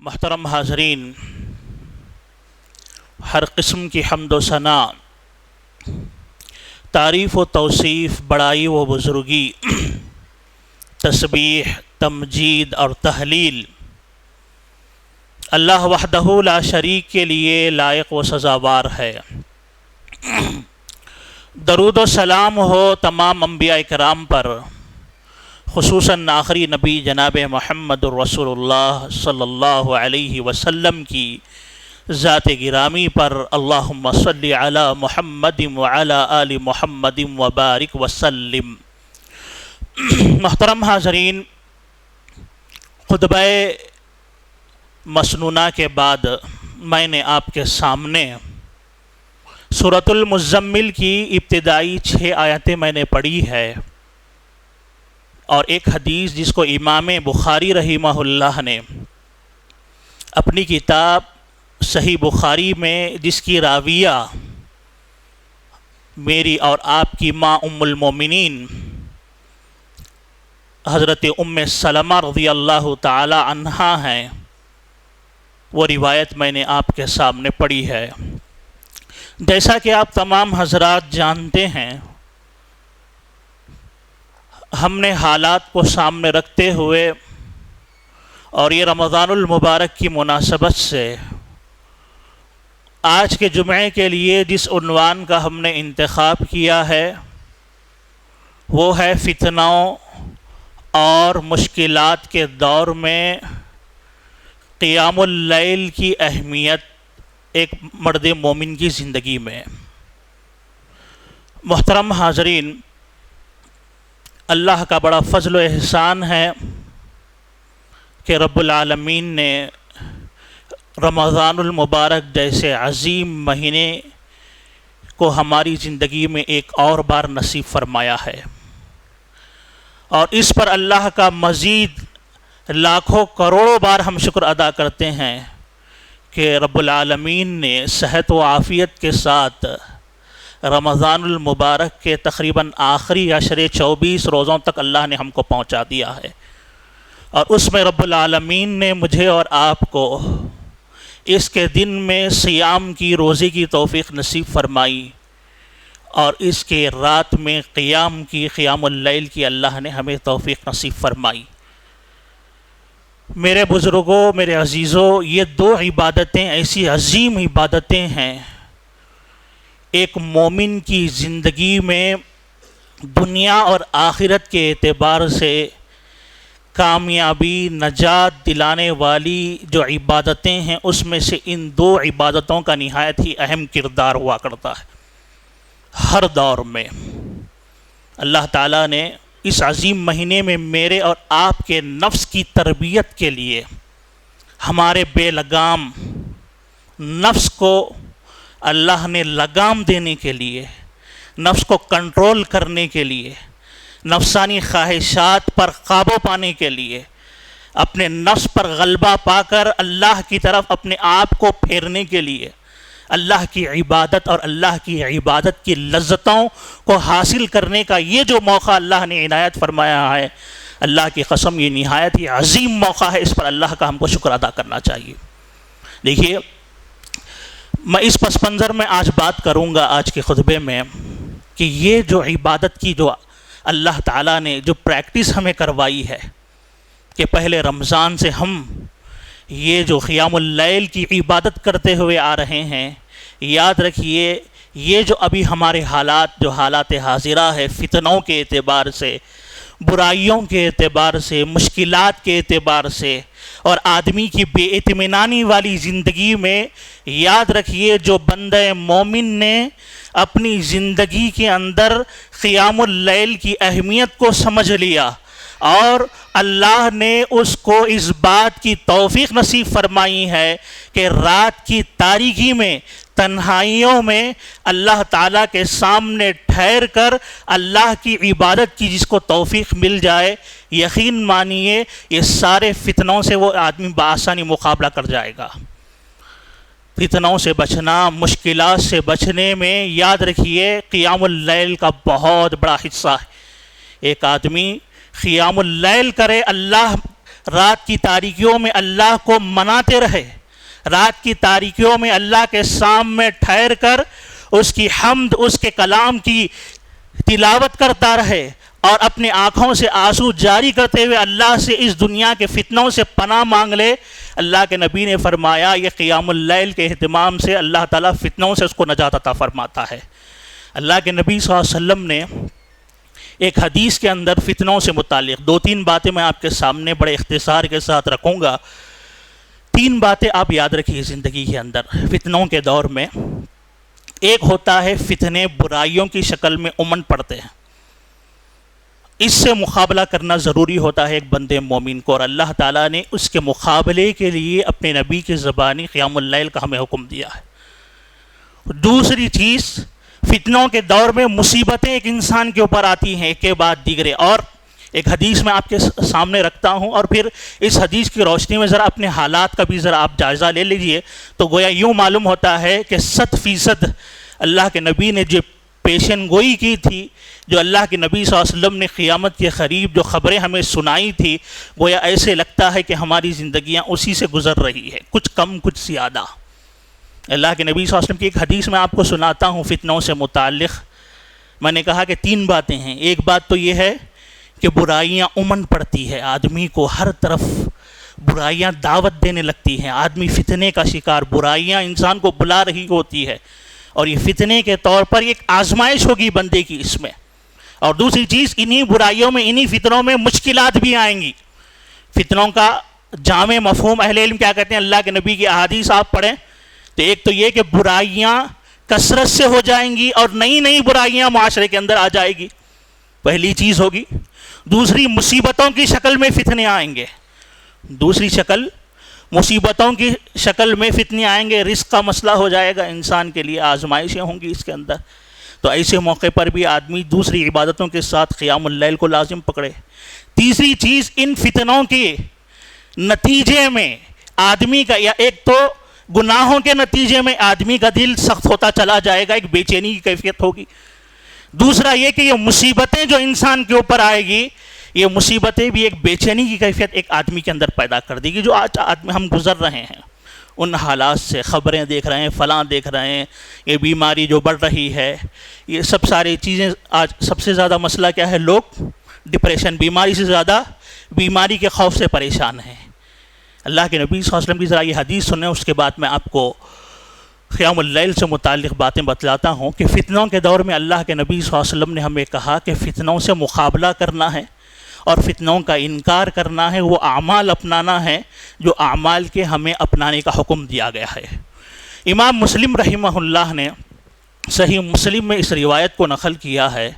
محترم حاضرین، ہر قسم کی حمد و ثنا، تعریف و توصیف، بڑائی و بزرگی، تسبیح، تمجید اور تحلیل اللہ وحدہ لا شریک کے لیے لائق و سزاوار ہے۔ درود و سلام ہو تمام انبیاء کرام پر، خصوصاً آخری نبی جناب محمد الرسول اللہ صلی اللہ علیہ وسلم کی ذات گرامی پر۔ اللہم صلی علی محمد وعلی آل محمد وبارک وسلم۔ محترم حاضرین، خطبہ مسنونہ کے بعد میں نے آپ کے سامنے سورۃ المزمل کی ابتدائی 6 آیتیں میں نے پڑھی ہے، اور ایک حدیث جس کو امام بخاری رحمہ اللہ نے اپنی کتاب صحیح بخاری میں، جس کی راویہ میری اور آپ کی ماں ام المومنین حضرت ام سلمہ رضی اللہ تعالی عنہا ہیں، وہ روایت میں نے آپ کے سامنے پڑھی ہے۔ جیسا کہ آپ تمام حضرات جانتے ہیں، ہم نے حالات کو سامنے رکھتے ہوئے اور یہ رمضان المبارک کی مناسبت سے آج کے جمعے کے لیے جس عنوان کا ہم نے انتخاب کیا ہے وہ ہے فتنوں اور مشکلات کے دور میں قیام اللیل کی اہمیت ایک مرد مومن کی زندگی میں۔ محترم حاضرین، اللہ کا بڑا فضل و احسان ہے کہ رب العالمین نے رمضان المبارک جیسے عظیم مہینے کو ہماری زندگی میں ایک اور بار نصیب فرمایا ہے، اور اس پر اللہ کا مزید لاکھوں کروڑوں بار ہم شکر ادا کرتے ہیں کہ رب العالمین نے صحت و عافیت کے ساتھ رمضان المبارک کے تقریباً آخری عشرے 24 روزوں تک اللہ نے ہم کو پہنچا دیا ہے، اور اس میں رب العالمین نے مجھے اور آپ کو اس کے دن میں صیام کی، روزے کی توفیق نصیب فرمائی، اور اس کے رات میں قیام کی، قیام اللیل کی اللہ نے ہمیں توفیق نصیب فرمائی۔ میرے بزرگوں، میرے عزیزوں، یہ 2 عبادتیں ایسی عظیم عبادتیں ہیں، ایک مومن کی زندگی میں دنیا اور آخرت کے اعتبار سے کامیابی، نجات دلانے والی جو عبادتیں ہیں، اس میں سے ان 2 عبادتوں کا نہایت ہی اہم کردار ہوا کرتا ہے۔ ہر دور میں اللہ تعالیٰ نے اس عظیم مہینے میں میرے اور آپ کے نفس کی تربیت کے لیے، ہمارے بے لگام نفس کو اللہ نے لگام دینے کے لیے، نفس کو کنٹرول کرنے کے لیے، نفسانی خواہشات پر قابو پانے کے لیے، اپنے نفس پر غلبہ پا کر اللہ کی طرف اپنے آپ کو پھیرنے کے لیے، اللہ کی عبادت اور اللہ کی عبادت کی لذتوں کو حاصل کرنے کا یہ جو موقع اللہ نے عنایت فرمایا ہے، اللہ کی قسم یہ نہایت ہی عظیم موقع ہے، اس پر اللہ کا ہم کو شکر ادا کرنا چاہیے۔ دیکھیے، میں اس پس منظر میں آج بات کروں گا آج کے خطبے میں کہ یہ جو عبادت کی جو اللہ تعالیٰ نے جو پریکٹس ہمیں کروائی ہے کہ پہلے رمضان سے ہم یہ جو قیام اللیل کی عبادت کرتے ہوئے آ رہے ہیں، یاد رکھیے یہ جو ابھی ہمارے حالات، جو حالات حاضرہ ہے، فتنوں کے اعتبار سے، برائیوں کے اعتبار سے، مشکلات کے اعتبار سے، اور آدمی کی بے اطمینانی والی زندگی میں، یاد رکھیے جو بندہ مومن نے اپنی زندگی کے اندر قیام اللیل کی اہمیت کو سمجھ لیا، اور اللہ نے اس کو اس بات کی توفیق نصیب فرمائی ہے کہ رات کی تاریکی میں، تنہائیوں میں اللہ تعالیٰ کے سامنے ٹھہر کر اللہ کی عبادت کی جس کو توفیق مل جائے، یقین مانیے یہ سارے فتنوں سے وہ آدمی بآسانی مقابلہ کر جائے گا۔ فتنوں سے بچنا، مشکلات سے بچنے میں یاد رکھیے قیام اللیل کا بہت بڑا حصہ ہے۔ ایک آدمی قیام اللیل کرے، اللہ رات کی تاریکیوں میں اللہ کو مناتے رہے، رات کی تاریکیوں میں اللہ کے سامنے ٹھہر کر اس کی حمد، اس کے کلام کی تلاوت کرتا رہے، اور اپنی آنکھوں سے آنسو جاری کرتے ہوئے اللہ سے اس دنیا کے فتنوں سے پناہ مانگ لے، اللہ کے نبی نے فرمایا یہ قیام اللیل کے اہتمام سے اللہ تعالیٰ فتنوں سے اس کو نجات عطا فرماتا ہے۔ اللہ کے نبی صلی اللہ علیہ وسلم نے ایک حدیث کے اندر فتنوں سے متعلق 2-3 باتیں میں آپ کے سامنے بڑے اختصار کے ساتھ رکھوں گا۔ 3 باتیں آپ یاد رکھیے زندگی کے اندر فتنوں کے دور میں۔ ایک ہوتا ہے فتنے برائیوں کی شکل میں امن پڑتے ہیں، اس سے مقابلہ کرنا ضروری ہوتا ہے ایک بندے مومن کو، اور اللہ تعالیٰ نے اس کے مقابلے کے لیے اپنے نبی کی زبانی قیام اللیل کا ہمیں حکم دیا ہے۔ دوسری چیز، فتنوں کے دور میں مصیبتیں ایک انسان کے اوپر آتی ہیں ایک کے بعد دیگرے، اور ایک حدیث میں آپ کے سامنے رکھتا ہوں، اور پھر اس حدیث کی روشنی میں ذرا اپنے حالات کا بھی ذرا آپ جائزہ لے لیجئے، تو گویا یوں معلوم ہوتا ہے کہ 100% اللہ کے نبی نے جو پیشن گوئی کی تھی، جو اللہ کے نبی صلی اللہ علیہ وسلم نے قیامت کے قریب جو خبریں ہمیں سنائی تھی، گویا ایسے لگتا ہے کہ ہماری زندگیاں اسی سے گزر رہی ہے، کچھ کم کچھ زیادہ۔ اللہ کے نبی صلی اللہ علیہ وسلم کی ایک حدیث میں آپ کو سناتا ہوں فتنوں سے متعلق۔ میں نے کہا کہ 3 باتیں ہیں۔ ایک بات تو یہ ہے کہ برائیاں امن پڑتی ہے، آدمی کو ہر طرف برائیاں دعوت دینے لگتی ہیں، آدمی فتنے کا شکار، برائیاں انسان کو بلا رہی ہوتی ہے، اور یہ فتنے کے طور پر ایک آزمائش ہوگی بندے کی اس میں۔ اور دوسری چیز، انہی برائیوں میں، انہی فتنوں میں مشکلات بھی آئیں گی۔ فتنوں کا جامع مفہوم اہل علم کیا کہتے ہیں؟ اللہ کے نبی کی احادیث آپ پڑھیں تو ایک تو یہ کہ برائیاں کثرت سے ہو جائیں گی اور نئی نئی برائیاں معاشرے کے اندر آ جائے گی، پہلی چیز ہوگی۔ دوسری، مصیبتوں کی شکل میں فتنے آئیں گے، دوسری شکل مصیبتوں کی شکل میں فتنے آئیں گے، رزق کا مسئلہ ہو جائے گا انسان کے لیے، آزمائشیں ہوں گی اس کے اندر۔ تو ایسے موقع پر بھی آدمی دوسری عبادتوں کے ساتھ قیام اللیل کو لازم پکڑے۔ تیسری چیز، ان فتنوں کے نتیجے میں آدمی کا، یا ایک تو گناہوں کے نتیجے میں آدمی کا دل سخت ہوتا چلا جائے گا، ایک بے چینی کی کیفیت ہوگی۔ دوسرا یہ کہ یہ مصیبتیں جو انسان کے اوپر آئے گی، یہ مصیبتیں بھی ایک بے چینی کی کیفیت ایک آدمی کے اندر پیدا کر دے گی، جو آج آدمی ہم گزر رہے ہیں ان حالات سے، خبریں دیکھ رہے ہیں، فلاں دیکھ رہے ہیں، یہ بیماری جو بڑھ رہی ہے، یہ سب ساری چیزیں۔ آج سب سے زیادہ مسئلہ کیا ہے؟ لوگ ڈپریشن، بیماری سے زیادہ بیماری کے خوف سے پریشان ہیں۔ اللہ کے نبی صلی اللہ علیہ وسلم کی ذرا یہ حدیث سنیں، اس کے بعد میں آپ کو قیام اللیل سے متعلق باتیں بتلاتا ہوں کہ فتنوں کے دور میں اللہ کے نبی صلی اللہ علیہ وسلم نے ہمیں کہا کہ فتنوں سے مقابلہ کرنا ہے اور فتنوں کا انکار کرنا ہے، وہ اعمال اپنانا ہے جو اعمال کے ہمیں اپنانے کا حکم دیا گیا ہے۔ امام مسلم رحمہ اللہ نے صحیح مسلم میں اس روایت کو نقل کیا ہے،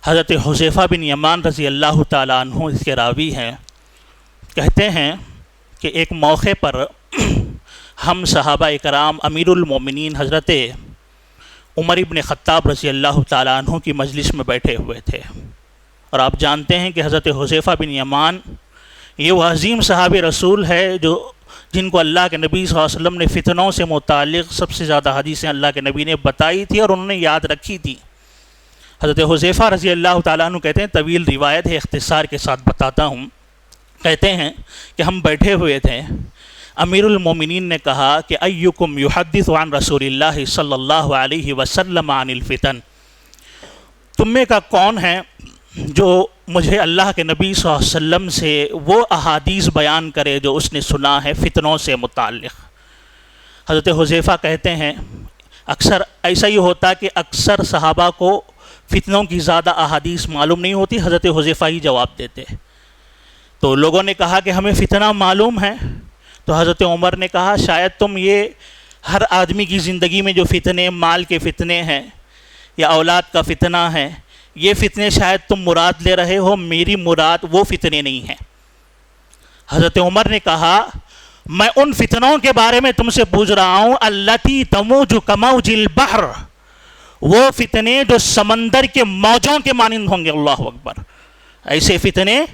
حضرت حذیفہ بن یمان رضی اللہ تعالیٰ عنہ اس کے راوی ہیں، کہتے ہیں کہ ایک موقع پر ہم صحابہ کرام امیر المومنین حضرت عمر بن خطاب رضی اللہ تعالیٰ عنہ کی مجلس میں بیٹھے ہوئے تھے، اور آپ جانتے ہیں کہ حضرت حذیفہ بن یمان یہ وہ عظیم صحابی رسول ہے جن کو اللہ کے نبی صلی اللہ علیہ وسلم نے فتنوں سے متعلق سب سے زیادہ حدیثیں اللہ کے نبی نے بتائی تھی اور انہوں نے یاد رکھی تھی۔ حضرت حذیفہ رضی اللہ تعالیٰ عنہ کہتے ہیں، طویل روایت ہے، اختصار کے ساتھ بتاتا ہوں، کہتے ہیں کہ ہم بیٹھے ہوئے تھے، امیر المومنین نے کہا کہ ایکم یحدث عن رسول اللہ صلی اللہ علیہ وسلم عن الفتن، تم میں کا کون ہے جو مجھے اللہ کے نبی صلی اللہ علیہ وسلم سے وہ احادیث بیان کرے جو اس نے سنا ہے فتنوں سے متعلق۔ حضرت حذیفہ کہتے ہیں اکثر ایسا ہی ہوتا کہ اکثر صحابہ کو فتنوں کی زیادہ احادیث معلوم نہیں ہوتی، حضرت حذیفہ ہی جواب دیتے۔ تو لوگوں نے کہا کہ ہمیں فتنہ معلوم ہے، تو حضرت عمر نے کہا شاید تم یہ ہر آدمی کی زندگی میں جو فتنے، مال کے فتنے ہیں یا اولاد کا فتنہ ہے، یہ فتنے شاید تم مراد لے رہے ہو، میری مراد وہ فتنے نہیں ہیں۔ حضرت عمر نے کہا میں ان فتنوں کے بارے میں تم سے پوچھ رہا ہوں التی تموج کموج البحر، وہ فتنے جو سمندر کے موجوں کے مانند ہوں گے۔ اللہ اکبر! ایسے فتنے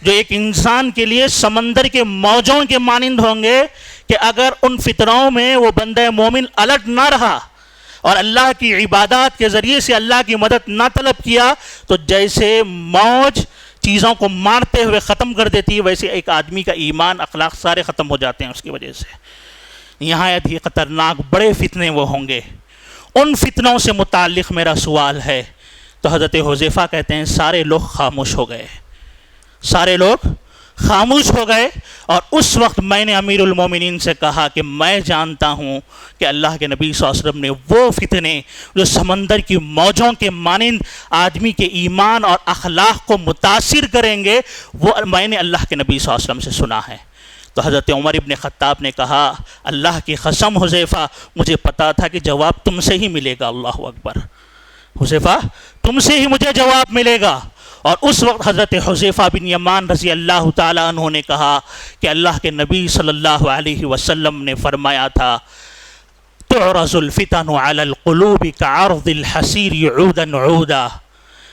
جو ایک انسان کے لیے سمندر کے موجوں کے مانند ہوں گے کہ اگر ان فتنوں میں وہ بندہ مومن الرٹ نہ رہا اور اللہ کی عبادات کے ذریعے سے اللہ کی مدد نہ طلب کیا تو جیسے موج چیزوں کو مارتے ہوئے ختم کر دیتی ہے، ویسے ایک آدمی کا ایمان اخلاق سارے ختم ہو جاتے ہیں اس کی وجہ سے۔ نہایت ہی خطرناک بڑے فتنے وہ ہوں گے۔ ان فتنوں سے متعلق میرا سوال ہے۔ تو حضرت حذیفہ کہتے ہیں سارے لوگ خاموش ہو گئے، سارے لوگ خاموش ہو گئے، اور اس وقت میں نے امیر المومنین سے کہا کہ میں جانتا ہوں کہ اللہ کے نبی صلی اللہ علیہ وسلم نے وہ فتنے جو سمندر کی موجوں کے مانند آدمی کے ایمان اور اخلاق کو متاثر کریں گے، وہ میں نے اللہ کے نبی صلی اللہ علیہ وسلم سے سنا ہے۔ تو حضرت عمر ابن خطاب نے کہا اللہ کی قسم حذیفہ مجھے پتا تھا کہ جواب تم سے ہی ملے گا۔ اللہ اکبر، حذیفہ تم سے ہی مجھے جواب ملے گا۔ اور اس وقت حضرت حذیفہ بن یمان رضی اللہ تعالیٰ عنہ نے کہا کہ اللہ کے نبی صلی اللہ علیہ وسلم نے فرمایا تھا تعرض الفتن علی القلوب کعرض الحصیر عودا عودا۔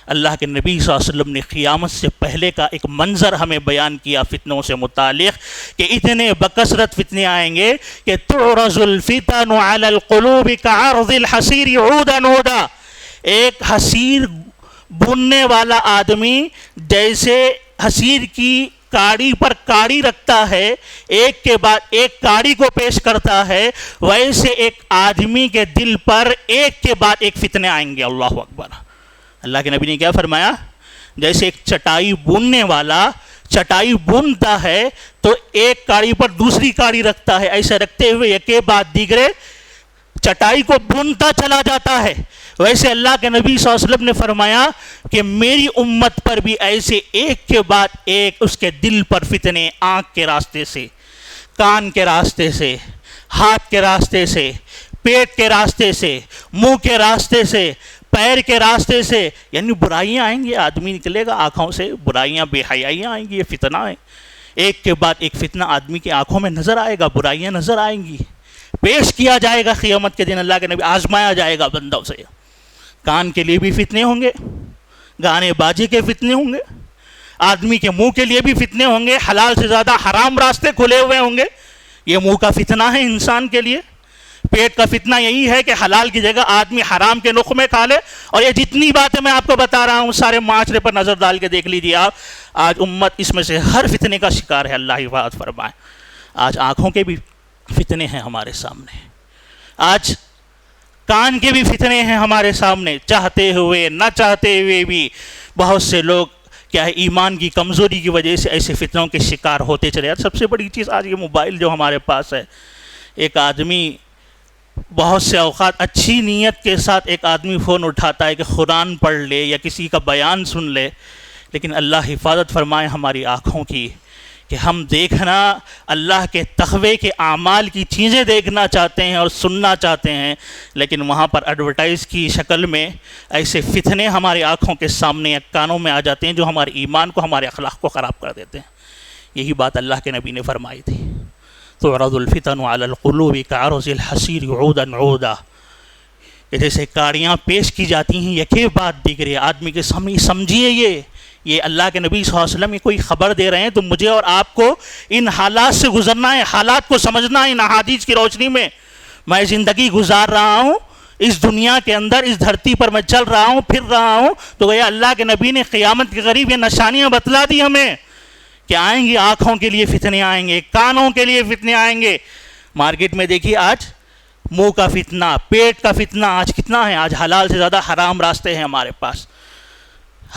اللہ کے نبی صلی اللہ علیہ وسلم نے قیامت سے پہلے کا ایک منظر ہمیں بیان کیا فتنوں سے متعلق کہ اتنے بکثرت فتنے آئیں گے کہ تعرض الفتن علی القلوب کعرض الحصیر عودا عودا۔ ایک حصیر بننے والا آدمی جیسے حصیر کی کاڑی پر کاڑی رکھتا ہے، ایک کے بعد ایک کاڑی کو پیش کرتا ہے، ویسے ایک آدمی کے دل پر ایک کے بعد ایک فتنے آئیں گے۔ اللہ اکبر۔ اللہ کے نبی نے کیا فرمایا؟ جیسے ایک چٹائی بننے والا چٹائی بنتا ہے تو ایک کاڑی پر دوسری کاڑی رکھتا ہے، ایسے رکھتے ہوئے ایک کے بعد دیگرے چٹائی کو بنتا چلا جاتا ہے، ویسے اللہ کے نبی صلی اللہ علیہ وسلم نے فرمایا کہ میری امت پر بھی ایسے ایک کے بعد ایک اس کے دل پر فتنے، آنکھ کے راستے سے، کان کے راستے سے، ہاتھ کے راستے سے، پیٹ کے راستے سے، منہ کے راستے سے، پیر کے راستے سے، یعنی برائیاں آئیں گی، آدمی نکلے گا آنکھوں سے برائیاں، بے حیائیاں آئیں گی، یہ فتنہ ہے۔ ایک کے بعد ایک فتنہ آدمی کی آنکھوں میں نظر آئے گا، برائیاں نظر آئیں گی، پیش کیا جائے گا قیامت کے دن اللہ کے نبی، آزمایا جائے گا بندوں سے۔ کان کے لیے بھی فتنے ہوں گے، گانے بازی کے فتنے ہوں گے، آدمی کے منہ کے لیے بھی فتنے ہوں گے، حلال سے زیادہ حرام راستے کھلے ہوئے ہوں گے، یہ منہ کا فتنہ ہے انسان کے لیے۔ پیٹ کا فتنہ یہی ہے کہ حلال کی جگہ آدمی حرام کے نخمے کھا لے، اور یہ جتنی باتیں میں آپ کو بتا رہا ہوں سارے معاشرے پر نظر ڈال کے دیکھ لیجیے آپ، آج امت اس میں سے ہر فتنے کا شکار ہے، اللہ حفاظت فرمائے۔ آج آنکھوں کے بھی فتنے ہیں ہمارے سامنے، آج کان کے بھی فتنے ہیں ہمارے سامنے، چاہتے ہوئے نہ چاہتے ہوئے بھی بہت سے لوگ کیا ہے ایمان کی کمزوری کی وجہ سے ایسے فتنوں کے شکار ہوتے چلے جاتے۔ سب سے بڑی چیز آج یہ موبائل جو ہمارے پاس ہے، ایک آدمی بہت سے اوقات اچھی نیت کے ساتھ ایک آدمی فون اٹھاتا ہے کہ قرآن پڑھ لے یا کسی کا بیان سن لے، لیکن اللہ حفاظت فرمائے ہماری آنکھوں کی کہ ہم دیکھنا اللہ کے تقوی کے اعمال کی چیزیں دیکھنا چاہتے ہیں اور سننا چاہتے ہیں، لیکن وہاں پر ایڈورٹائز کی شکل میں ایسے فتنے ہماری آنکھوں کے سامنے یا کانوں میں آ جاتے ہیں جو ہمارے ایمان کو، ہمارے اخلاق کو خراب کر دیتے ہیں۔ یہی بات اللہ کے نبی نے فرمائی تھی، تعرض الفتن علی القلوب کعرض الحصیر عودا عودا، کہ جیسے کاڑیاں پیش کی جاتی ہیں یکے بعد دیگرے آدمی کے سامنے۔ سمجھیے یہ اللہ کے نبی صلی اللہ علیہ وسلم یہ کوئی خبر دے رہے ہیں، تو مجھے اور آپ کو ان حالات سے گزرنا ہے، حالات کو سمجھنا ہے۔ ان احادیث کی روشنی میں میں زندگی گزار رہا ہوں اس دنیا کے اندر، اس دھرتی پر میں چل رہا ہوں، پھر رہا ہوں، تو گویا اللہ کے نبی نے قیامت کے قریب یہ نشانیاں بتلا دی ہمیں کہ آئیں گی، آنکھوں کے لیے فتنے آئیں گے، کانوں کے لیے فتنے آئیں گے۔ مارکیٹ میں دیکھیے آج منہ کا فتنہ، پیٹ کا فتنہ آج کتنا ہے، آج حلال سے زیادہ حرام راستے ہیں ہمارے پاس،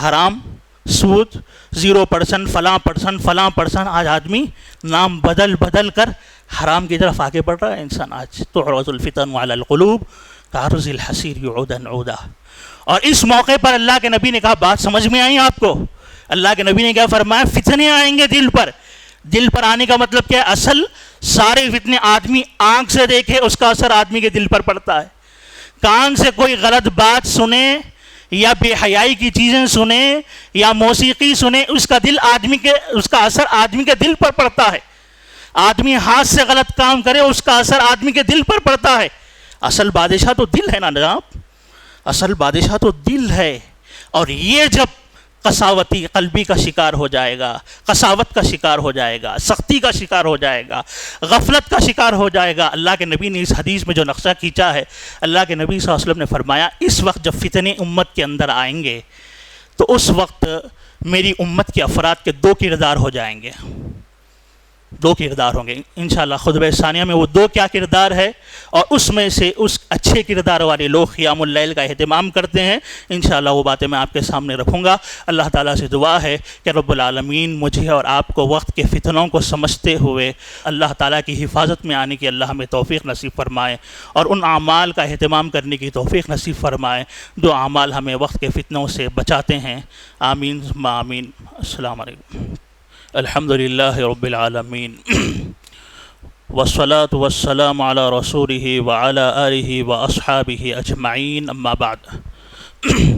حرام، سود، 0% فلاں پرسن، آج آدمی نام بدل کر حرام کی طرف آگے بڑھ رہا ہے انسان۔ آج تعرض الفتن علی القلوب کعرض الحصیر عودا عودا۔ اور اس موقع پر اللہ کے نبی نے کہا، بات سمجھ میں آئی آپ کو؟ اللہ کے نبی نے کیا فرمایا؟ فتنے آئیں گے دل پر۔ دل پر آنے کا مطلب کیا ہے؟ اصل سارے فتنے آدمی آنکھ سے دیکھے اس کا اثر آدمی کے دل پر پڑتا ہے، کان سے کوئی غلط بات سنے یا بے حیائی کی چیزیں سنے یا موسیقی سنے، اس کا اثر آدمی کے دل پر پڑتا ہے۔ آدمی ہاتھ سے غلط کام کرے اس کا اثر آدمی کے دل پر پڑتا ہے۔ اصل بادشاہ تو دل ہے نا جناب، اصل بادشاہ تو دل ہے۔ اور یہ جب قساوتی قلبی کا شکار ہو جائے گا، قساوت کا شکار ہو جائے گا، سختی کا شکار ہو جائے گا، غفلت کا شکار ہو جائے گا، اللہ کے نبی نے اس حدیث میں جو نقشہ کھینچا ہے، اللہ کے نبی صلی اللہ علیہ وسلم نے فرمایا اس وقت جب فتنے امت کے اندر آئیں گے تو اس وقت میری امت کے افراد کے دو کردار ہو جائیں گے، دو کردار ہوں گے انشاءاللہ۔ خطبہ ثانیہ میں وہ دو کیا کردار ہے، اور اس میں سے اس اچھے کردار والے لوگ قیام اللیل کا اہتمام کرتے ہیں، انشاءاللہ وہ باتیں میں آپ کے سامنے رکھوں گا۔ اللہ تعالیٰ سے دعا ہے کہ رب العالمین مجھے اور آپ کو وقت کے فتنوں کو سمجھتے ہوئے اللہ تعالیٰ کی حفاظت میں آنے کی اللہ ہمیں توفیق نصیب فرمائے، اور ان اعمال کا اہتمام کرنے کی توفیق نصیب فرمائے جو اعمال ہمیں وقت کے فتنوں سے بچاتے ہیں۔ آمین ثم آمین۔ السلام علیکم۔ الحمدللہ رب العالمین والصلاة والسلام علی رسولہ وعلی آلہ واصحابہ اجمعین، اما بعد۔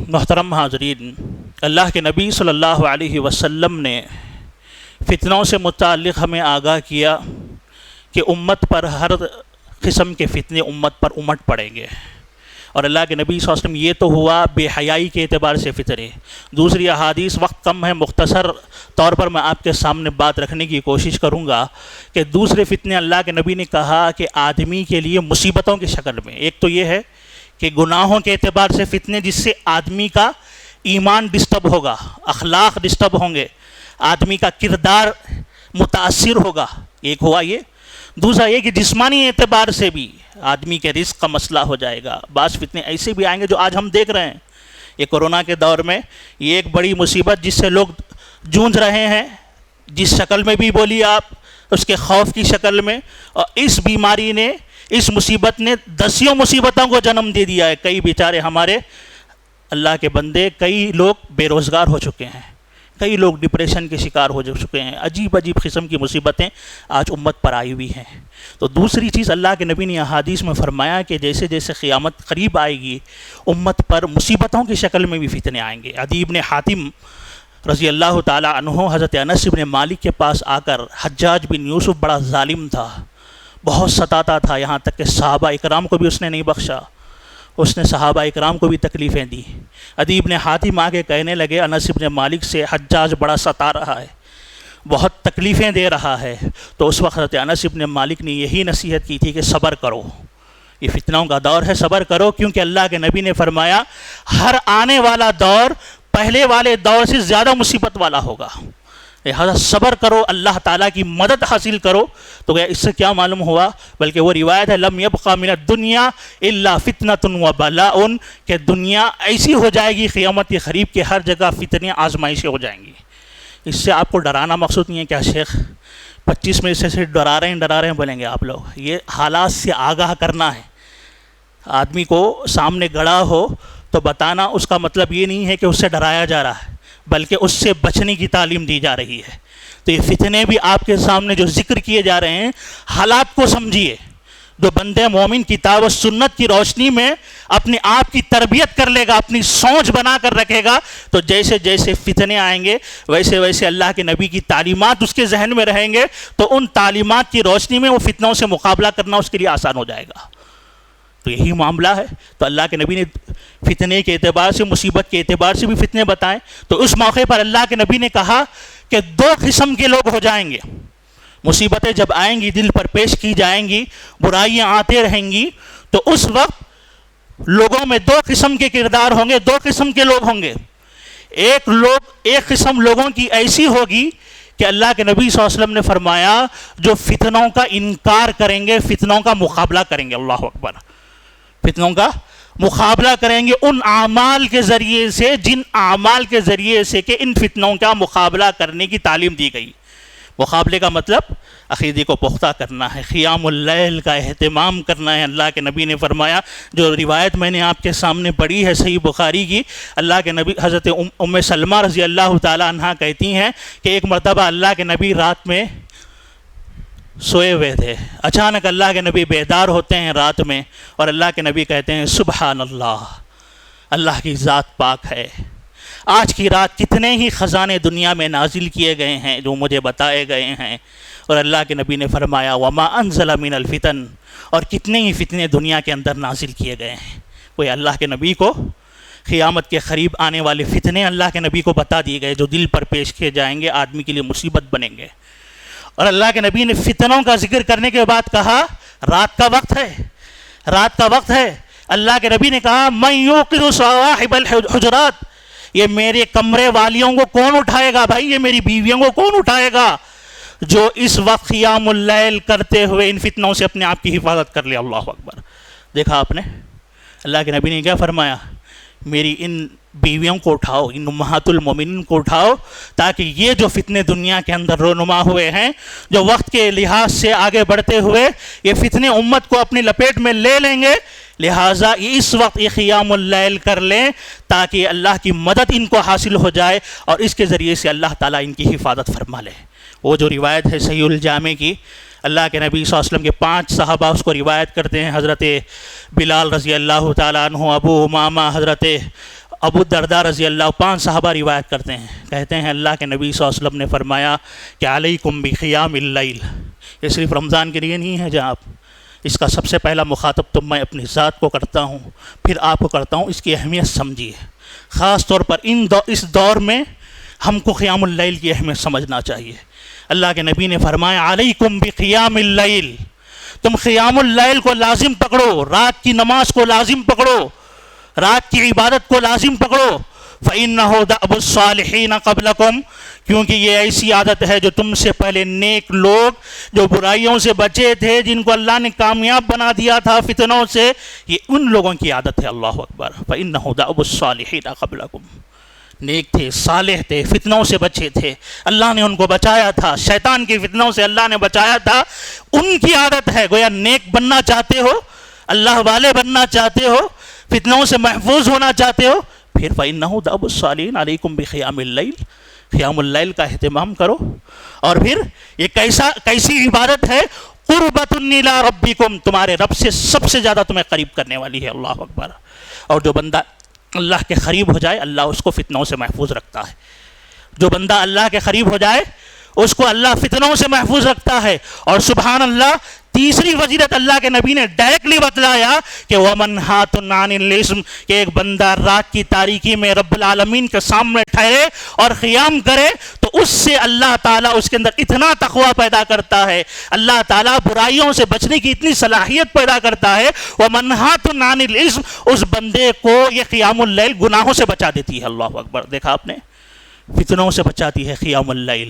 محترم حاضرین، اللہ کے نبی صلی اللہ علیہ وسلم نے فتنوں سے متعلق ہمیں آگاہ کیا کہ امت پر ہر قسم کے فتنے امت پر امٹ پڑیں گے، اور اللہ کے نبی صلی اللہ علیہ وسلم یہ تو ہوا بے حیائی کے اعتبار سے فتنے۔ دوسری احادیث، وقت کم ہے، مختصر طور پر میں آپ کے سامنے بات رکھنے کی کوشش کروں گا کہ دوسرے فتنے اللہ کے نبی نے کہا کہ آدمی کے لیے مصیبتوں کی شکل میں، ایک تو یہ ہے کہ گناہوں کے اعتبار سے فتنے جس سے آدمی کا ایمان ڈسٹرب ہوگا، اخلاق ڈسٹرب ہوں گے، آدمی کا کردار متاثر ہوگا، ایک ہوا یہ۔ دوسرا یہ کہ جسمانی اعتبار سے بھی آدمی کے رزق کا مسئلہ ہو جائے گا۔ بعض فتنے ایسے بھی آئیں گے جو آج ہم دیکھ رہے ہیں، یہ کورونا کے دور میں یہ ایک بڑی مصیبت جس سے لوگ جونج رہے ہیں، جس شکل میں بھی بولی آپ، اس کے خوف کی شکل میں، اور اس بیماری نے، اس مصیبت نے دسیوں مصیبتوں کو جنم دے دیا ہے۔ کئی بیچارے ہمارے اللہ کے بندے، کئی لوگ بے روزگار ہو چکے ہیں، کئی لوگ ڈپریشن کے شکار ہو چکے ہیں، عجیب عجیب قسم کی مصیبتیں آج امت پر آئی ہوئی ہیں۔ تو دوسری چیز اللہ کے نبی نے احادیث میں فرمایا کہ جیسے جیسے قیامت قریب آئے گی، امت پر مصیبتوں کی شکل میں بھی فتنے آئیں گے۔ عدی بن حاتم رضی اللہ تعالی عنہ حضرت انس بن مالک کے پاس آ کر، حجاج بن یوسف بڑا ظالم تھا، بہت ستاتا تھا، یہاں تک کہ صحابہ اکرام کو بھی اس نے نہیں بخشا، اس نے صحابہ اکرام کو بھی تکلیفیں دی۔ عدی بن حاتم آ کے کہنے لگے انس بن مالک سے، حجاج بڑا ستا رہا ہے، بہت تکلیفیں دے رہا ہے۔ تو اس وقت حضرت انس بن مالک نے یہی نصیحت کی تھی کہ صبر کرو، یہ فتنوں کا دور ہے، صبر کرو، کیونکہ اللہ کے نبی نے فرمایا ہر آنے والا دور پہلے والے دور سے زیادہ مصیبت والا ہوگا، لہذا صبر کرو، اللہ تعالیٰ کی مدد حاصل کرو۔ تو اس سے کیا معلوم ہوا، بلکہ وہ روایت ہے لم یبقى من الدنیا الا فتنة وبلاء، کہ دنیا ایسی ہو جائے گی قیامت کے قریب کہ ہر جگہ فتنے آزمائشیں ہو جائیں گی۔ اس سے آپ کو ڈرانا مقصود نہیں ہے کیا شیخ 25 میں سے صرف ڈرا رہے ہیں بولیں گے آپ لوگ، یہ حالات سے آگاہ کرنا ہے۔ آدمی کو سامنے گڑا ہو تو بتانا، اس کا مطلب یہ نہیں ہے کہ اس سے ڈرایا جا رہا ہے، بلکہ اس سے بچنے کی تعلیم دی جا رہی ہے۔ تو یہ فتنے بھی آپ کے سامنے جو ذکر کیے جا رہے ہیں، حالات کو سمجھیے۔ جو بندے مومن کتاب و سنت کی روشنی میں اپنے آپ کی تربیت کر لے گا، اپنی سوچ بنا کر رکھے گا، تو جیسے جیسے فتنے آئیں گے ویسے ویسے اللہ کے نبی کی تعلیمات اس کے ذہن میں رہیں گے، تو ان تعلیمات کی روشنی میں وہ فتنوں سے مقابلہ کرنا اس کے لیے آسان ہو جائے گا۔ تو یہی معاملہ ہے۔ تو اللہ کے نبی نے فتنے کے اعتبار سے، مصیبت کے اعتبار سے بھی فتنے بتائیں۔ تو اس موقع پر اللہ کے نبی نے کہا کہ دو قسم کے لوگ ہو جائیں گے، مصیبتیں جب آئیں گی، دل پر پیش کی جائیں گی، برائیاں آتے رہیں گی، تو اس وقت لوگوں میں دو قسم کے کردار ہوں گے، دو قسم کے لوگ ہوں گے۔ ایک قسم لوگوں کی ایسی ہوگی کہ اللہ کے نبی صلی اللہ علیہ وسلم نے فرمایا جو فتنوں کا انکار کریں گے، فتنوں کا مقابلہ کریں گے، اللہ اکبر، فتنوں کا مقابلہ کریں گے ان اعمال کے ذریعے سے، جن اعمال کے ذریعے سے کہ ان فتنوں کا مقابلہ کرنے کی تعلیم دی گئی۔ مقابلے کا مطلب عقیدے کو پختہ کرنا ہے، قیام اللیل کا اہتمام کرنا ہے۔ اللہ کے نبی نے فرمایا، جو روایت میں نے آپ کے سامنے پڑھی ہے صحیح بخاری کی، اللہ کے نبی حضرت ام سلمہ رضی اللہ تعالی عنہ کہتی ہیں کہ ایک مرتبہ اللہ کے نبی رات میں سوئے ہوئے تھے، اچانک اللہ کے نبی بیدار ہوتے ہیں رات میں، اور اللہ کے نبی کہتے ہیں سبحان اللہ، اللہ کی ذات پاک ہے، آج کی رات کتنے ہی خزانے دنیا میں نازل کیے گئے ہیں جو مجھے بتائے گئے ہیں۔ اور اللہ کے نبی نے فرمایا وما انزل من الفتن، اور کتنے ہی فتنے دنیا کے اندر نازل کیے گئے ہیں۔ کوئی اللہ کے نبی کو قیامت کے قریب آنے والے فتنے اللہ کے نبی کو بتا دیے گئے جو دل پر پیش کیے جائیں گے، آدمی کے لیے مصیبت بنیں گے۔ اور اللہ کے نبی نے فتنوں کا ذکر کرنے کے بعد کہا رات کا وقت ہے، رات کا وقت ہے۔ اللہ کے نبی نے کہا من یوقظ صواحب الحجرات، یہ میرے کمرے والیوں کو کون اٹھائے گا بھائی؟ یہ میری بیویوں کو کون اٹھائے گا جو اس وقت قیام اللیل کرتے ہوئے ان فتنوں سے اپنے آپ کی حفاظت کر لے؟ اللہ اکبر۔ دیکھا آپ نے اللہ کے نبی نے کیا فرمایا؟ میری ان بیویوں کو اٹھاؤ، ان امہات المومنین کو اٹھاؤ، تاکہ یہ جو فتنے دنیا کے اندر رونما ہوئے ہیں، جو وقت کے لحاظ سے آگے بڑھتے ہوئے یہ فتنے امت کو اپنی لپیٹ میں لے لیں گے، لہٰذا اس وقت یہ قیام اللیل کر لیں تاکہ اللہ کی مدد ان کو حاصل ہو جائے اور اس کے ذریعے سے اللہ تعالیٰ ان کی حفاظت فرما لے۔ وہ جو روایت ہے صحیح الجامع کی، اللہ کے نبی صلی اللہ علیہ وسلم کے 5 صحابہ اس کو روایت کرتے ہیں، حضرت بلال رضی اللہ تعالیٰ عنہ، ابو امامہ، حضرت ابو الدرداء رضی اللہ، 5 صحابہ روایت کرتے ہیں، کہتے ہیں اللہ کے نبی صلی اللہ علیہ وسلم نے فرمایا کہ علیکم بقیام اللیل۔ یہ صرف رمضان کے لیے نہیں ہے جناب، اس کا سب سے پہلا مخاطب تو میں اپنی ذات کو کرتا ہوں، پھر آپ کو کرتا ہوں۔ اس کی اہمیت سمجھیے، خاص طور پر اس دور میں ہم کو قیام اللیل کی اہمیت سمجھنا چاہیے۔ اللہ کے نبی نے فرمایا علیکم بقیام اللیل، تم قیام اللیل کو لازم پکڑو، رات کی نماز کو لازم پکڑو، رات کی عبادت کو لازم پکڑو۔ فَإِنَّهُ دَأْبُ الصَّالِحِينَ قَبْلَكُمْ، کیونکہ یہ ایسی عادت ہے جو تم سے پہلے نیک لوگ جو برائیوں سے بچے تھے، جن کو اللہ نے کامیاب بنا دیا تھا فتنوں سے، یہ ان لوگوں کی عادت ہے۔ اللہ اکبر۔ فَإِنَّهُ دَأْبُ الصَّالِحِينَ قَبْلَكُمْ، نیک تھے، صالح تھے، فتنوں سے بچے تھے، اللہ نے ان کو بچایا تھا، شیطان کی فتنوں سے اللہ نے بچایا تھا، ان کی عادت ہے۔ گویا نیک بننا چاہتے ہو، اللہ والے بننا چاہتے ہو، فتنوں سے محفوظ ہونا چاہتے ہو، پھر فَإِنَّهُ دَأْبُ الصَّالِحِينَ عَلَيْكُمْ بِقِيَامِ اللَّيْلِ، قیام اللیل کا اہتمام کرو۔ اور پھر یہ کیسی عبادت ہے؟ قُرْبَةٌ إِلَىٰ رَبِّكُمْ، تمہارے رب سے سب سے زیادہ تمہیں قریب کرنے والی ہے۔ اللہ اکبر۔ اور جو بندہ اللہ کے قریب ہو جائے اللہ اس کو فتنوں سے محفوظ رکھتا ہے۔ جو بندہ اللہ کے قریب ہو جائے اس کو اللہ فتنوں سے محفوظ رکھتا ہے۔ اور سبحان اللہ، تیسری فضیلت اللہ کے نبی نے ڈائریکٹلی بتلایا کہ وَمَنْهَاتٌ عَنِ الْإِثْمِ، کہ ایک بندہ رات کی تاریکی میں رب العالمین کے سامنے ٹھہرے اور قیام کرے تو اس سے اللہ تعالیٰ اس کے اندر اتنا تقوی پیدا کرتا ہے، اللہ تعالیٰ برائیوں سے بچنے کی اتنی صلاحیت پیدا کرتا ہے۔ وَمَنْهَاتٌ عَنِ الْإِثْمِ، اس بندے کو یہ قیام اللیل گناہوں سے بچا دیتی ہے۔ اللہ اکبر۔ دیکھا آپ نے، فتنوں سے بچاتی ہے قیام اللیل۔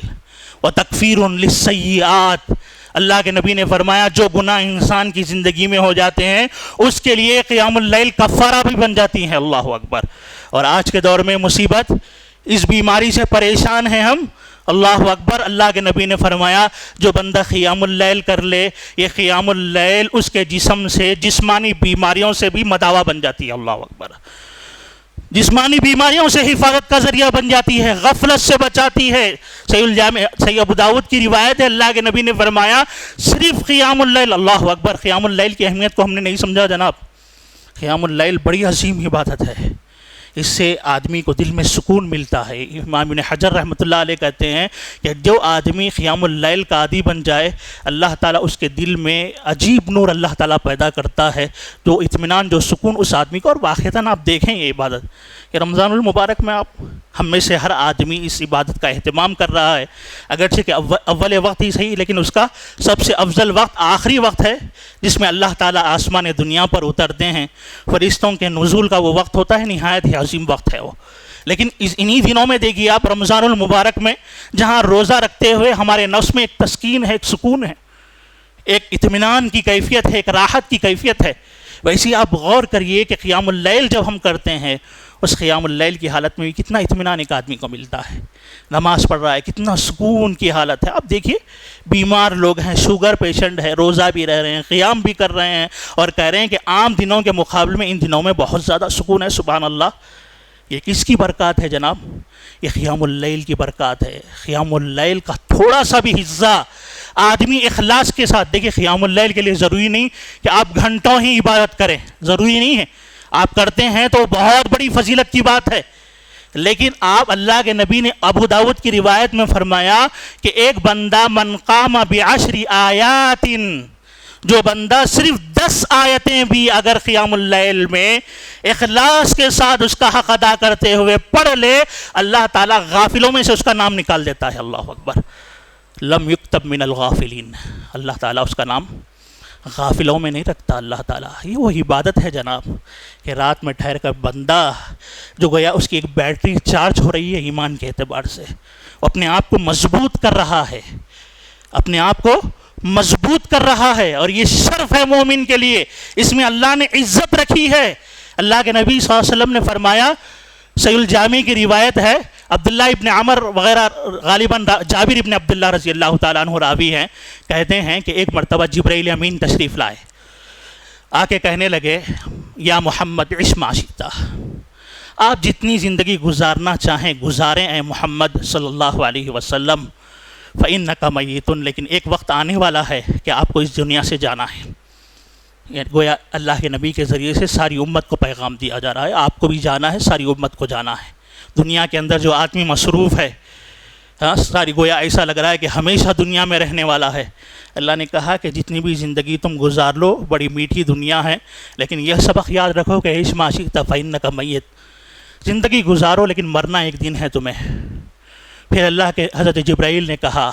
وَتَكْفِيرٌ لِلسَّيِّئَاتِ، اللہ کے نبی نے فرمایا جو گناہ انسان کی زندگی میں ہو جاتے ہیں اس کے لیے قیام اللیل کفارہ بھی بن جاتی ہیں۔ اللہ اکبر۔ اور آج کے دور میں مصیبت، اس بیماری سے پریشان ہیں ہم۔ اللہ اکبر۔ اللہ کے نبی نے فرمایا جو بندہ قیام اللیل کر لے، یہ قیام اللیل اس کے جسم سے جسمانی بیماریوں سے بھی مداوا بن جاتی ہے۔ اللہ اکبر۔ جسمانی بیماریوں سے حفاظت کا ذریعہ بن جاتی ہے، غفلت سے بچاتی ہے۔ صحیح ابو داؤد کی روایت ہے، اللہ کے نبی نے فرمایا صرف قیام اللیل، اللہ اکبر، قیام اللیل کی اہمیت کو ہم نے نہیں سمجھا جناب۔ قیام اللیل بڑی عظیم عبادت ہے، اس سے آدمی کو دل میں سکون ملتا ہے۔ امام ابن حجر رحمۃ اللہ علیہ کہتے ہیں کہ جو آدمی قیام اللیل کا عادی بن جائے اللہ تعالیٰ اس کے دل میں عجیب نور اللہ تعالیٰ پیدا کرتا ہے، جو اطمینان، جو سکون اس آدمی کو۔ اور واقعتاً آپ دیکھیں یہ عبادت کہ رمضان المبارک میں آپ ہم میں سے ہر آدمی اس عبادت کا اہتمام کر رہا ہے، اگرچہ کہ اول وقت ہی صحیح، لیکن اس کا سب سے افضل وقت آخری وقت ہے جس میں اللہ تعالیٰ آسمان دنیا پر اترتے ہیں، فرشتوں کے نزول کا وہ وقت ہوتا ہے، نہایت ہی عظیم وقت ہے وہ۔ لیکن انہی دنوں میں دیکھیے آپ رمضان المبارک میں جہاں روزہ رکھتے ہوئے ہمارے نفس میں ایک تسکین ہے، ایک سکون ہے، ایک اطمینان کی کیفیت ہے، ایک راحت کی کیفیت ہے، ویسے آپ غور کریے کہ قیام اللیل جب ہم کرتے ہیں اس قیام اللیل کی حالت میں بھی کتنا اطمینان ایک آدمی کو ملتا ہے۔ نماز پڑھ رہا ہے، کتنا سکون کی حالت ہے۔ اب دیکھیے بیمار لوگ ہیں، شوگر پیشنٹ ہے، روزہ بھی رہ رہے ہیں، قیام بھی کر رہے ہیں اور کہہ رہے ہیں کہ عام دنوں کے مقابلے میں ان دنوں میں بہت زیادہ سکون ہے۔ سبحان اللہ، یہ کس کی برکات ہے جناب؟ یہ قیام اللیل کی برکات ہے۔ قیام اللیل کا تھوڑا سا بھی حصہ آدمی اخلاص کے ساتھ، دیکھیے قیام اللیل کے لیے ضروری نہیں کہ آپ گھنٹوں ہی عبادت کریں، ضروری نہیں ہے، آپ کرتے ہیں تو بہت بڑی فضیلت کی بات ہے، لیکن آپ اللہ کے نبی نے ابو داؤد کی روایت میں فرمایا کہ ایک بندہ من قام بعشر آیات، جو بندہ صرف 10 آیتیں بھی اگر قیام اللیل میں اخلاص کے ساتھ اس کا حق ادا کرتے ہوئے پڑھ لے، اللہ تعالیٰ غافلوں میں سے اس کا نام نکال دیتا ہے۔ اللہ اکبر۔ لم یکتب من الغافلین، اللہ تعالیٰ اس کا نام غافلوں میں نہیں رکھتا اللہ تعالیٰ. یہ وہ عبادت ہے جناب کہ رات میں ٹھہر کر بندہ جو گویا اس کی ایک بیٹری چارج ہو رہی ہے ایمان کے اعتبار سے، اپنے آپ کو مضبوط کر رہا ہے، اپنے آپ کو مضبوط کر رہا ہے. اور یہ شرف ہے مومن کے لیے، اس میں اللہ نے عزت رکھی ہے. اللہ کے نبی صلی اللہ علیہ وسلم نے فرمایا، صحیح الجامع کی روایت ہے، عبداللہ ابن عمر وغیرہ غالباً جابر ابن عبداللہ رضی اللہ تعالیٰ عنہ راوی ہیں، کہتے ہیں کہ ایک مرتبہ جبرائیل امین تشریف لائے، آ کے کہنے لگے یا محمد عش ما شئت، آپ جتنی زندگی گزارنا چاہیں گزاریں اے محمد صلی اللہ علیہ وسلم، فإنک میت، لیکن ایک وقت آنے والا ہے کہ آپ کو اس دنیا سے جانا ہے. گویا اللہ کے نبی کے ذریعے سے ساری امت کو پیغام دیا جا رہا ہے، آپ کو بھی جانا ہے، ساری امت کو جانا ہے. دنیا کے اندر جو آدمی مصروف ہے، ساری گویا ایسا لگ رہا ہے کہ ہمیشہ دنیا میں رہنے والا ہے. اللہ نے کہا کہ جتنی بھی زندگی تم گزار لو، بڑی میٹھی دنیا ہے، لیکن یہ سبق یاد رکھو کہ عش ما شئت فإنک میت، زندگی گزارو لیکن مرنا ایک دن ہے تمہیں. پھر اللہ کے حضرت جبرائیل نے کہا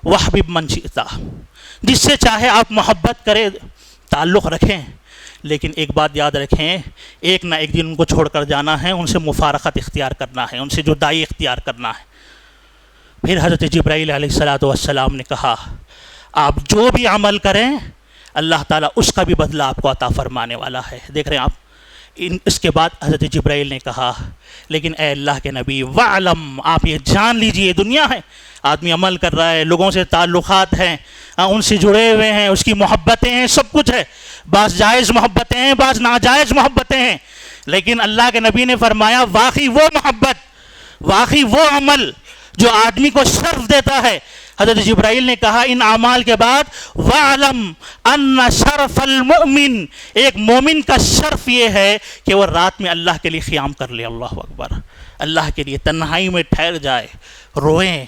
وحبب من شئت، جس سے چاہے آپ محبت کریں، تعلق رکھیں، لیکن ایک بات یاد رکھیں، ایک نہ ایک دن ان کو چھوڑ کر جانا ہے، ان سے مفارقت اختیار کرنا ہے، ان سے جدائی اختیار کرنا ہے. پھر حضرت جبرائیل علیہ السلام نے کہا آپ جو بھی عمل کریں اللہ تعالیٰ اس کا بھی بدلہ آپ کو عطا فرمانے والا ہے. دیکھ رہے ہیں آپ. اس کے بعد حضرت جبرائیل نے کہا لیکن اے اللہ کے نبی وعلم، آپ یہ جان لیجئے دنیا ہے، آدمی عمل کر رہا ہے، لوگوں سے تعلقات ہیں، ان سے جڑے ہوئے ہیں، اس کی محبتیں ہیں، سب کچھ ہے، بعض جائز محبتیں ہیں، بعض ناجائز محبتیں ہیں، لیکن اللہ کے نبی نے فرمایا واقعی وہ محبت، واقعی وہ عمل جو آدمی کو شرف دیتا ہے. حضرت جبرائیل نے کہا ان اعمال کے بعد وَعْلَمْ أَنَّ شَرَفَ الْمُؤْمِنِ، ایک مومن کا شرف یہ ہے کہ وہ رات میں اللہ کے لیے قیام کر لے. اللہ اکبر، اللہ کے لیے تنہائی میں ٹھہر جائے، روئیں،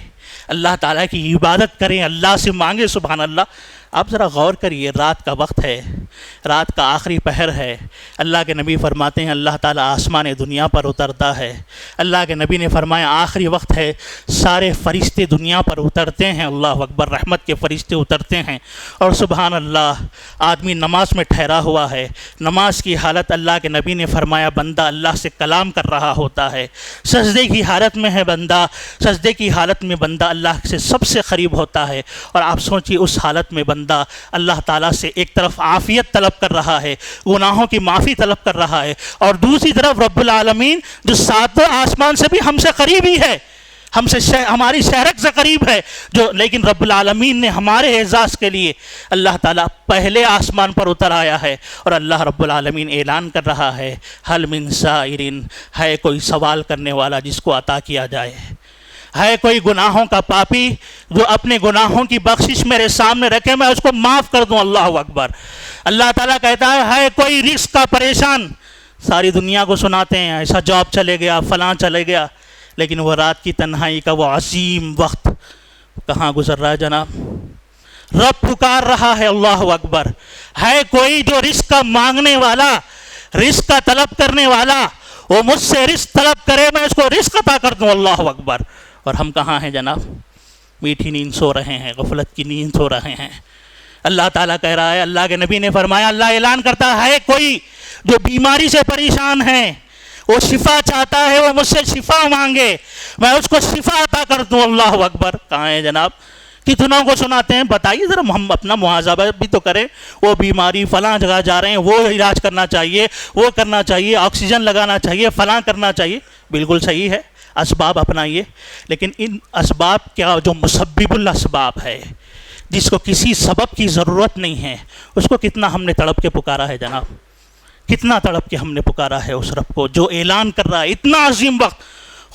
اللہ تعالیٰ کی عبادت کریں، اللہ سے مانگے. سبحان اللہ. آپ ذرا غور کریے، رات کا وقت ہے، رات کا آخری پہر ہے. اللہ کے نبی فرماتے ہیں اللہ تعالیٰ آسمان دنیا پر اترتا ہے. اللہ کے نبی نے فرمایا آخری وقت ہے، سارے فرشتے دنیا پر اترتے ہیں. اللہ اکبر، رحمت کے فرشتے اترتے ہیں. اور سبحان اللہ، آدمی نماز میں ٹھہرا ہوا ہے، نماز کی حالت اللہ کے نبی نے فرمایا بندہ اللہ سے کلام کر رہا ہوتا ہے. سجدے کی حالت میں ہے بندہ، سجدے کی حالت میں بندہ اللہ سے سب سے قریب ہوتا ہے. اور آپ سوچئے اس حالت میں بندہ اللہ تعالیٰ سے ایک طرف عافیت طلب کر رہا ہے، گناہوں کی معافی طلب کر رہا ہے، اور دوسری طرف رب العالمین جو ساتوں آسمان سے بھی ہم سے قریب ہی ہے، ہم سے ہماری شہرت سے قریب ہے، جو لیکن رب العالمین نے ہمارے اعزاز کے لیے اللہ تعالیٰ پہلے آسمان پر اتر آیا ہے. اور اللہ رب العالمین اعلان کر رہا ہے حل من سائرین، ہے کوئی سوال کرنے والا جس کو عطا کیا جائے، ہے کوئی گناہوں کا پاپی جو اپنے گناہوں کی بخشش میرے سامنے رکھے، میں اس کو معاف کر دوں. اللہ اکبر. اللہ تعالیٰ کہتا ہے کوئی رزق کا پریشان، ساری دنیا کو سناتے ہیں ایسا جاب چلے گیا، فلاں چلے گیا، لیکن وہ رات کی تنہائی کا وہ عظیم وقت کہاں گزر رہا ہے جناب؟ رب پکار رہا ہے. اللہ اکبر. ہے کوئی جو رزق کا مانگنے والا، رزق کا طلب کرنے والا، وہ مجھ سے رزق طلب کرے، میں اس کو رزق عطا کر دوں. اللہ اکبر. اور ہم کہاں ہیں جناب؟ میٹھی نیند سو رہے ہیں، غفلت کی نیند سو رہے ہیں. اللہ تعالیٰ کہہ رہا ہے، اللہ کے نبی نے فرمایا، اللہ اعلان کرتا ہے کوئی جو بیماری سے پریشان ہے، وہ شفا چاہتا ہے، وہ مجھ سے شفا مانگے، میں اس کو شفا عطا کر دوں. اللہ اکبر. کہاں ہیں جناب؟ کتنوں کو سناتے ہیں؟ بتائیے ذرا، ہم اپنا محاسبہ بھی تو کریں. وہ بیماری فلاں جگہ جا رہے ہیں، وہ علاج کرنا چاہیے، وہ کرنا چاہیے، آکسیجن لگانا چاہیے، فلاں کرنا چاہیے. بالکل صحیح ہے، اسباب اپنائیے، لیکن ان اسباب کیا جو مسبب الاسباب ہے، جس کو کسی سبب کی ضرورت نہیں ہے، اس کو کتنا ہم نے تڑپ کے پکارا ہے جناب، کتنا تڑپ کے ہم نے پکارا ہے اس رب کو جو اعلان کر رہا ہے اتنا عظیم وقت،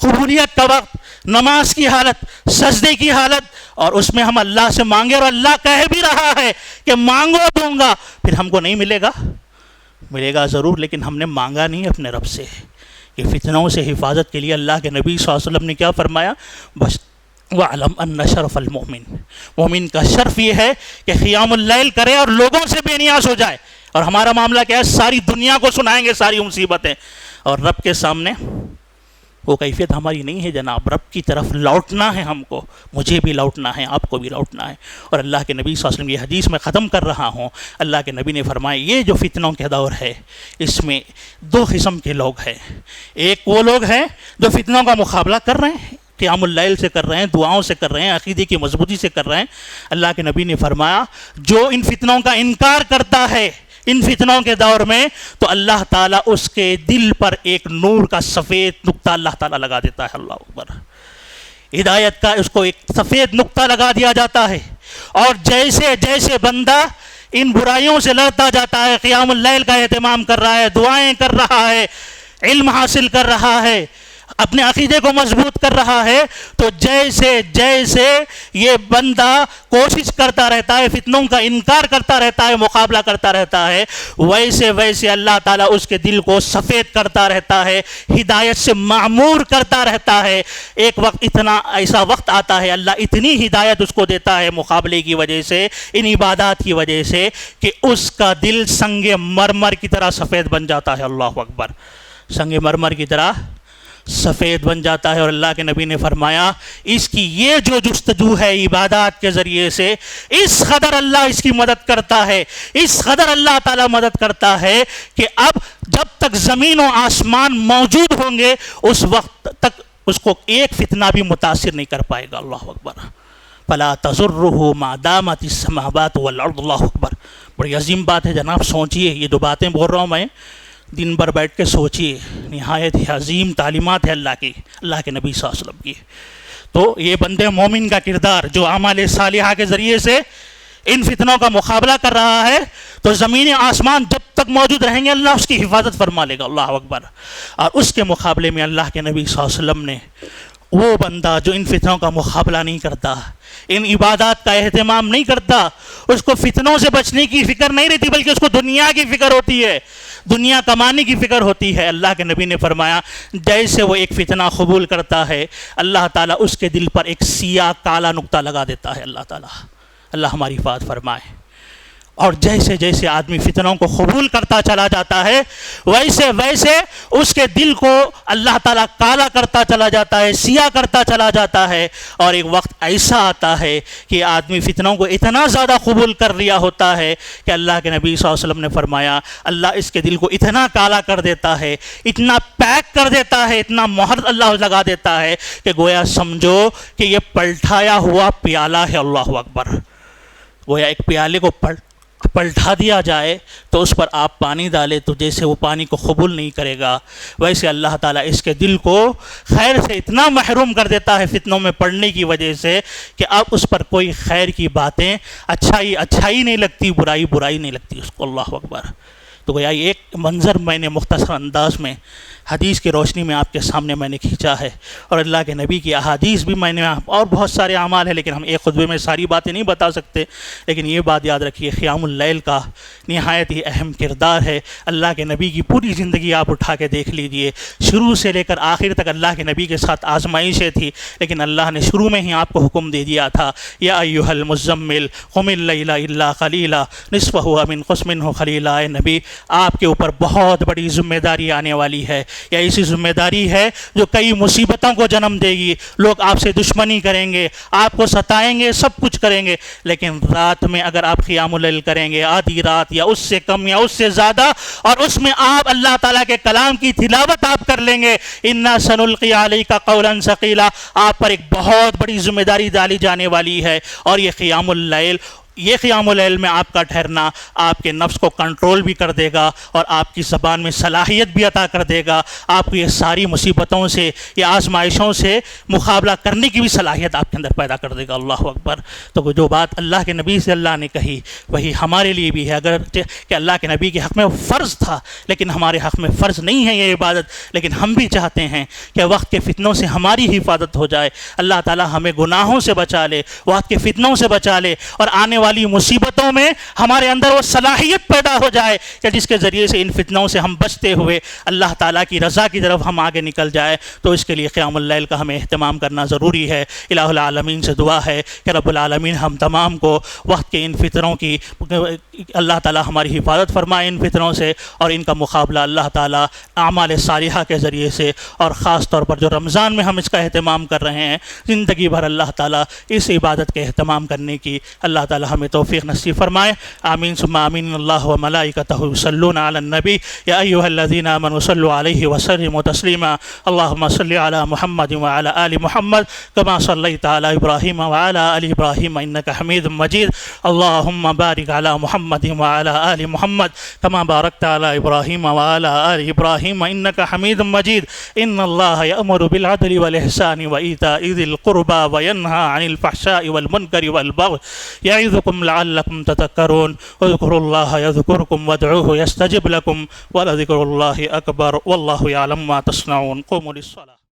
قبولیت کا وقت، نماز کی حالت، سجدے کی حالت، اور اس میں ہم اللہ سے مانگے، اور اللہ کہہ بھی رہا ہے کہ مانگو دوں گا. پھر ہم کو نہیں ملے گا؟ ملے گا ضرور، لیکن ہم نے مانگا نہیں اپنے رب سے. یہ فتنوں سے حفاظت کے لیے اللہ کے نبی صلی اللہ علیہ وسلم نے کیا فرمایا؟ بس وَعْلَمْ أَنَّ شَرَفَ الْمُؤْمِنِ، مومن کا شرف یہ ہے کہ قیام اللیل کرے اور لوگوں سے بے نیاز ہو جائے. اور ہمارا معاملہ کیا ہے؟ ساری دنیا کو سنائیں گے ساری مصیبتیں، اور رب کے سامنے وہ کیفیت ہماری نہیں ہے جناب. رب کی طرف لوٹنا ہے ہم کو, مجھے بھی لوٹنا ہے, آپ کو بھی لوٹنا ہے. اور اللہ کے نبی صلی اللہ علیہ وسلم یہ حدیث میں ختم کر رہا ہوں, اللہ کے نبی نے فرمایا یہ جو فتنوں کے دور ہے اس میں دو قسم کے لوگ ہیں. ایک وہ لوگ ہیں جو فتنوں کا مقابلہ کر رہے ہیں, قیام اللیل سے کر رہے ہیں, دعاؤں سے کر رہے ہیں, عقیدے کی مضبوطی سے کر رہے ہیں. اللہ کے نبی نے فرمایا جو ان فتنوں کا انکار کرتا ہے ان فتنوں کے دور میں, تو اللہ تعالیٰ اس کے دل پر ایک نور کا سفید نقطہ اللہ تعالیٰ لگا دیتا ہے. اللہ اکبر. ہدایت کا اس کو ایک سفید نقطہ لگا دیا جاتا ہے. اور جیسے جیسے بندہ ان برائیوں سے لڑتا جاتا ہے, قیام اللیل کا اہتمام کر رہا ہے, دعائیں کر رہا ہے, علم حاصل کر رہا ہے, اپنے عقیدے کو مضبوط کر رہا ہے, تو جیسے جیسے یہ بندہ کوشش کرتا رہتا ہے, فتنوں کا انکار کرتا رہتا ہے, مقابلہ کرتا رہتا ہے, ویسے ویسے اللہ تعالیٰ اس کے دل کو سفید کرتا رہتا ہے, ہدایت سے معمور کرتا رہتا ہے. ایک وقت اتنا ایسا وقت آتا ہے اللہ اتنی ہدایت اس کو دیتا ہے مقابلے کی وجہ سے, ان عبادات کی وجہ سے, کہ اس کا دل سنگ مرمر کی طرح سفید بن جاتا ہے. اللہ اکبر. سنگ مرمر کی طرح سفید بن جاتا ہے. اور اللہ کے نبی نے فرمایا اس کی یہ جو جستجو ہے عبادات کے ذریعے سے, اس قدر اللہ اس کی مدد کرتا ہے, اس قدر اللہ تعالیٰ مدد کرتا ہے کہ اب جب تک زمین و آسمان موجود ہوں گے اس وقت تک اس کو ایک فتنہ بھی متاثر نہیں کر پائے گا. اللہ اکبر. فلا تضرہ ما دامت السماوات والارض. اللہ اکبر. بڑی عظیم بات ہے جناب. سوچئے, یہ جو باتیں بول رہا ہوں میں, دن بھر بیٹھ کے سوچئے, نہایت ہی عظیم تعلیمات ہے اللہ کی, اللہ کے نبی صلی اللہ علیہ وسلم کی. تو یہ بندے مومن کا کردار جو اعمال صالحہ کے ذریعے سے ان فتنوں کا مقابلہ کر رہا ہے, تو زمین آسمان جب تک موجود رہیں گے اللہ اس کی حفاظت فرما لے گا. اللہ اکبر. اور اس کے مقابلے میں اللہ کے نبی صلی اللہ علیہ وسلم نے وہ بندہ جو ان فتنوں کا مقابلہ نہیں کرتا, ان عبادات کا اہتمام نہیں کرتا, اس کو فتنوں سے بچنے کی فکر نہیں رہتی بلکہ اس کو دنیا کی فکر ہوتی ہے, دنیا کمانے کی فکر ہوتی ہے. اللہ کے نبی نے فرمایا جیسے وہ ایک فتنہ قبول کرتا ہے اللہ تعالیٰ اس کے دل پر ایک سیاہ کالا نقطہ لگا دیتا ہے. اللہ تعالیٰ, اللہ ہماری حفاظت فرمائے. اور جیسے جیسے آدمی فتنوں کو قبول کرتا چلا جاتا ہے ویسے ویسے اس کے دل کو اللہ تعالیٰ کالا کرتا چلا جاتا ہے, سیاہ کرتا چلا جاتا ہے. اور ایک وقت ایسا آتا ہے کہ آدمی فتنوں کو اتنا زیادہ قبول کر لیا ہوتا ہے کہ اللہ کے نبی صلی اللہ علیہ وسلم نے فرمایا اللہ اس کے دل کو اتنا کالا کر دیتا ہے, اتنا پیک کر دیتا ہے, اتنا مہر اللہ لگا دیتا ہے کہ گویا سمجھو کہ یہ پلٹایا ہوا پیالہ ہے. اللہ اکبر. گویا ایک پیالے کو پلٹا دیا جائے تو اس پر آپ پانی ڈالے تو جیسے وہ پانی کو قبول نہیں کرے گا, ویسے اللہ تعالیٰ اس کے دل کو خیر سے اتنا محروم کر دیتا ہے فتنوں میں پڑنے کی وجہ سے کہ اب اس پر کوئی خیر کی باتیں, اچھائی نہیں لگتی, برائی نہیں لگتی اس کو. اللہ اکبر. تو گویا ایک منظر میں نے مختصر انداز میں حدیث کی روشنی میں آپ کے سامنے میں نے کھینچا ہے, اور اللہ کے نبی کی احادیث بھی میں نے, اور بہت سارے اعمال ہیں لیکن ہم ایک خطبے میں ساری باتیں نہیں بتا سکتے. لیکن یہ بات یاد رکھیے قیام اللیل کا نہایت ہی اہم کردار ہے. اللہ کے نبی کی پوری زندگی آپ اٹھا کے دیکھ لیجئے, شروع سے لے کر آخر تک اللہ کے نبی کے ساتھ آزمائشیں تھی, لیکن اللہ نے شروع میں ہی آپ کو حکم دے دیا تھا یا ایھا المزمل قم اللیل الا قلیلا نصفہ او انقص منہ قلیلا. اے نبی آپ کے اوپر بہت بڑی ذمہ داری آنے والی ہے, یا ایسی ذمہ داری ہے جو کئی مصیبتوں کو جنم دے گی. لوگ آپ سے دشمنی کریں گے, آپ کو ستائیں گے, سب کچھ کریں گے, لیکن رات میں اگر آپ قیام اللیل کریں گے, آدھی رات یا اس سے کم یا اس سے زیادہ, اور اس میں آپ اللہ تعالیٰ کے کلام کی تلاوت آپ کر لیں گے, انا سنلقی علیک قولا ثقیلا, آپ پر ایک بہت بڑی ذمہ داری ڈالی جانے والی ہے. اور یہ قیام اللیل میں آپ کا ٹھہرنا آپ کے نفس کو کنٹرول بھی کر دے گا, اور آپ کی زبان میں صلاحیت بھی عطا کر دے گا, آپ کو یہ ساری مصیبتوں سے یا آزمائشوں سے مقابلہ کرنے کی بھی صلاحیت آپ کے اندر پیدا کر دے گا. اللہ اکبر. تو جو بات اللہ کے نبی سے اللہ نے کہی وہی ہمارے لیے بھی ہے, اگر کہ اللہ کے نبی کے حق میں فرض تھا لیکن ہمارے حق میں فرض نہیں ہے یہ عبادت, لیکن ہم بھی چاہتے ہیں کہ وقت کے فتنوں سے ہماری حفاظت ہو جائے. اللہ تعالی ہمیں گناہوں سے بچا لے, وقت کے فتنوں سے بچا لے, اور آنے والی مصیبتوں میں ہمارے اندر وہ صلاحیت پیدا ہو جائے کہ جس کے ذریعے سے ان فتنوں سے ہم بچتے ہوئے اللہ تعالیٰ کی رضا کی طرف ہم آگے نکل جائے. تو اس کے لیے قیام اللیل کا ہمیں اہتمام کرنا ضروری ہے. الہ العالمین سے دعا ہے کہ رب العالمین ہم تمام کو وقت کے ان فتنوں کی اللہ تعالیٰ ہماری حفاظت فرمائے ان فتنوں سے، اور ان کا مقابلہ اللہ تعالیٰ اعمال صالحہ کے ذریعے سے، اور خاص طور پر جو رمضان میں ہم اس کا اہتمام کر رہے ہیں، زندگی بھر اللہ تعالیٰ اس عبادت کے اہتمام کرنے کی اللہ تعالیٰ ہمیں توفیق نصیب فرمائے۔ آمین ثم آمین۔ اللہ و ملائکتہ یصلون علی النبی یا ایھا الذین آمنوا صلوا علیہ وسلموا تسلیما۔ اللہم صل علی محمد وعلی آل محمد کما صلیت علی ابراہیم وعلی آل ابراہیم انک حمید مجید۔ اللہم بارک علی محمد وعلی آل محمد کما بارکت علی ابراہیم وعلی آل ابراہیم انک حمید مجید۔ ان اللہ یأمر بالعدل والإحسان وإیتاء ذی القربى وینہی عن الفحشاء والمنکر والبغی یعظکم لعلکم تذکرون۔ اذکروا اللہ یذکرکم وادعوہ یستجب لکم ولذکر اللہ اکبر واللہ یعلم ما تصنعون۔ قوموا للصلاة۔